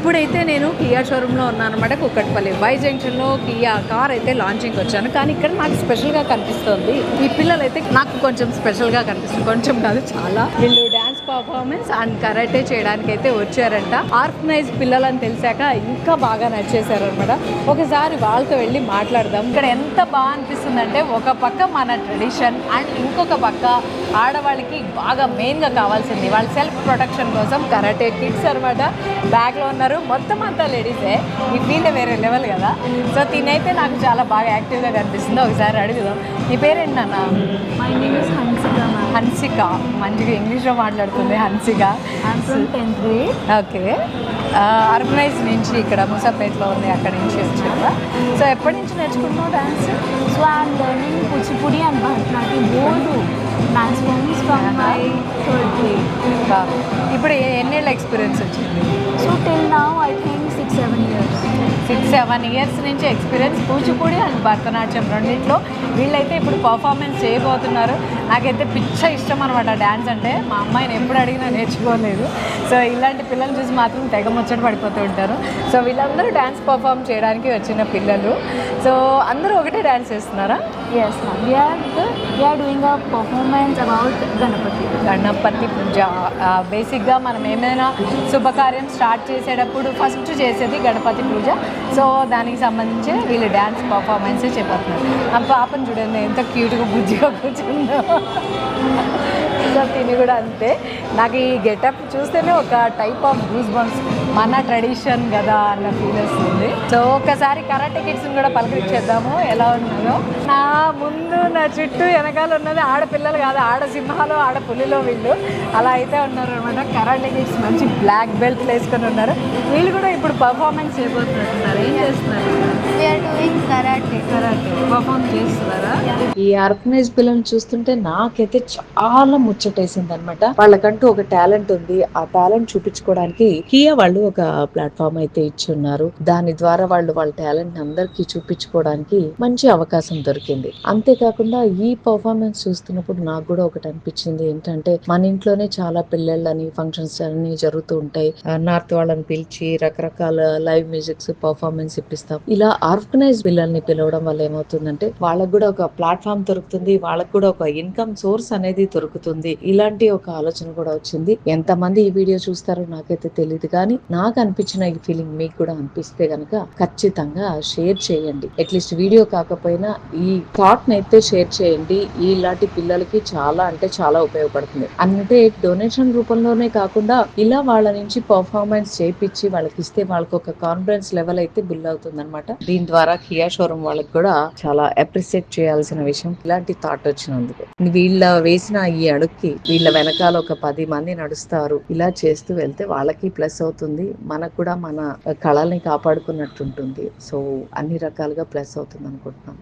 ఇప్పుడైతే నేను కియా షోరూంలో ఉన్నాను అనమాట, కుక్కట్పల్లి వై జంక్షన్లో కియా కార్ అయితే లాంచింగ్ వచ్చాను. కానీ ఇక్కడ నాకు స్పెషల్గా కనిపిస్తుంది, ఈ పిల్లలు అయితే నాకు కొంచెం స్పెషల్గా కనిపిస్తుంది, కొంచెం కాదు చాలా. వీళ్ళు డ్యాన్స్ పర్ఫార్మెన్స్ అండ్ కరాటే చేయడానికి అయితే వచ్చారంట. ఆర్గనైజ్ పిల్లలు అని తెలిసాక ఇంకా బాగా నచ్చేసారు అనమాట. ఒకసారి వాళ్ళతో వెళ్ళి మాట్లాడదాం. ఇక్కడ ఎంత బాగా అనిపిస్తుంది అంటే, ఒక పక్క మన ట్రెడిషన్ అండ్ ఇంకొక పక్క ఆడవాళ్ళకి బాగా మెయిన్గా కావాల్సింది వాళ్ళ సెల్ఫ్ ప్రొటెక్షన్ కోసం కరాటే కిడ్స్ అనమాట. బ్యాగ్లో ఉన్నారు, మొత్తం అంతా లేడీసే. ఈ ఫీల్డ్ వేరే లెవెల్ కదా. సో తినైతే నాకు చాలా బాగా యాక్టివ్గా కనిపిస్తుంది. ఒకసారి అడుగుదాం, నీ పేరేంటి నాన్న? My name is Hansika. Hansika, మంచిగా ఇంగ్లీష్లో మాట్లాడుతుంది Hansika. Tenth grade. Okay, organise నుంచి ఇక్కడ ముసాపేట్లో ఉంది, అక్కడ నుంచి వచ్చారా? సో ఎప్పటి నుంచి నేర్చుకుంటున్నావు dance? So I'm learning Kuchipudi and Bharatanatyam both dance forms from my third grade. ఇప్పుడు ఎన్నేళ్ళ ఎక్స్పీరియన్స్ వచ్చింది? So till now I think 6-7 years. 6-7 years నుంచి ఎక్స్పీరియన్స్ కూచిపూడి అండ్ భరతనాట్యం రెండింటిలో. వీళ్ళైతే ఇప్పుడు పర్ఫార్మెన్స్ చేయబోతున్నారు. నాకైతే పిచ్చ ఇష్టం అనమాట డ్యాన్స్ అంటే. మా అమ్మాయిని ఎప్పుడు అడిగినా నేర్చుకోలేదు. సో ఇలాంటి పిల్లలు చూసి మాత్రం తెగ ముచ్చట పడిపోతూ ఉంటారు. సో వీళ్ళందరూ డ్యాన్స్ పర్ఫామ్ చేయడానికి వచ్చిన పిల్లలు. సో అందరూ ఒకటే డ్యాన్స్ చేస్తున్నారా? Yes ma'am. We are doing a performance about Ganapati పూజ. బేసిక్గా మనం ఏమైనా శుభకార్యం స్టార్ట్ చేసేటప్పుడు ఫస్ట్ చేసేది గణపతి పూజ. సో దానికి సంబంధించి వీళ్ళు డ్యాన్స్ పర్ఫార్మెన్స్ చెప్పబోతున్నారు. ఆ పాపను చూడండి ఎంత క్యూట్గా బుజ్జిగా కూర్చుందో. సో తిని కూడా అంతే. నాకు ఈ గెటప్ చూస్తేనే ఒక టైప్ ఆఫ్ గూస్ బంప్స్, మన ట్రెడిషన్ కదా అన్న ఫీల్ వస్తుంది. సో ఒకసారి కరాటే కిడ్స్ని కూడా పలకరించేద్దాము ఎలా ఉన్నారో. నా ముందు నా చుట్టూ వెనకాల ఉన్నది ఆడపిల్లలు కాదు, ఆడ సింహాలు ఆడ పులిలో వీళ్ళు అలా అయితే ఉన్నారు అనమాట. కరాటే కిడ్స్ మంచి బ్లాక్ బెల్ట్లు వేసుకొని ఉన్నారు. వీళ్ళు కూడా ఇప్పుడు పర్ఫార్మెన్స్ చేయబోతున్నారు. ఏం చేస్తున్నారు? కరాటే పర్ఫార్మ్ చేస్తున్నారా? ఈ ఆర్గనైజ్ పిల్లల్ని చూస్తుంటే నాకైతే చాలా ముచ్చటేసింది అనమాట. వాళ్ళకంటూ ఒక టాలెంట్ ఉంది. ఆ టాలెంట్ చూపించుకోవడానికి కియా వాళ్ళు ఒక ప్లాట్ఫామ్ అయితే ఇచ్చి ఉన్నారు. దాని ద్వారా వాళ్ళు వాళ్ళ టాలెంట్ అందరికి చూపించుకోవడానికి మంచి అవకాశం దొరికింది. అంతేకాకుండా ఈ పర్ఫార్మెన్స్ చూస్తున్నప్పుడు నాకు కూడా ఒకటి అనిపించింది ఏంటంటే, మన ఇంట్లోనే చాలా పెళ్ళిళ్ళని ఫంక్షన్స్ అన్ని జరుగుతూ ఉంటాయి. నార్త్ వాళ్ళని పిలిచి రకరకాల లైవ్ మ్యూజిక్స్ పర్ఫార్మెన్స్ ఇప్పిస్తాం. ఇలా ఆర్గనైజ్ పిల్లల్ని పిలవడం వల్ల ఏమవుతుందంటే, వాళ్ళకు కూడా ఒక ప్లాట్ఫామ్ దొరుకుతుంది, వాళ్ళకు కూడా ఒక ఇన్కమ్ సోర్స్ అనేది దొరుకుతుంది. ఇలాంటి ఒక ఆలోచన కూడా వచ్చింది. ఎంతమంది ఈ వీడియో చూస్తారో నాకైతే తెలియదు, కానీ నాకు అనిపించిన ఈ ఫీలింగ్ మీకు కూడా అనిపిస్తే గనక ఖచ్చితంగా షేర్ చేయండి. అట్లీస్ట్ వీడియో కాకపోయినా ఈ థాట్ నైతే షేర్ చేయండి. ఇలాంటి పిల్లలకి చాలా అంటే చాలా ఉపయోగపడుతుంది. అంటే డొనేషన్ రూపంలోనే కాకుండా ఇలా వాళ్ళ నుంచి పర్ఫార్మెన్స్ చేయించి వాళ్ళకి ఇస్తే వాళ్ళకి ఒక కాన్ఫిడెన్స్ లెవెల్ అయితే బిల్డ్ అవుతుంది అనమాట. దీని ద్వారా కియా షోరూమ్ వాళ్ళకి కూడా చాలా అప్రిషియేట్ చేయాల్సిన విషయం ఇలాంటి థాట్ వచ్చినందుకు. వీళ్ళ వేసిన ఈ అడుగుకి వీళ్ళ వెనకాల ఒక 10 మంది నడుస్తారు. ఇలా చేస్తూ వెళ్తే వాళ్ళకి ప్లస్ అవుతుంది, మనకు కూడా మన కళల్ని కాపాడుకున్నట్టు ఉంటుంది. సో అన్ని రకాలుగా ప్లస్ అవుతుంది అనుకుంటున్నాను.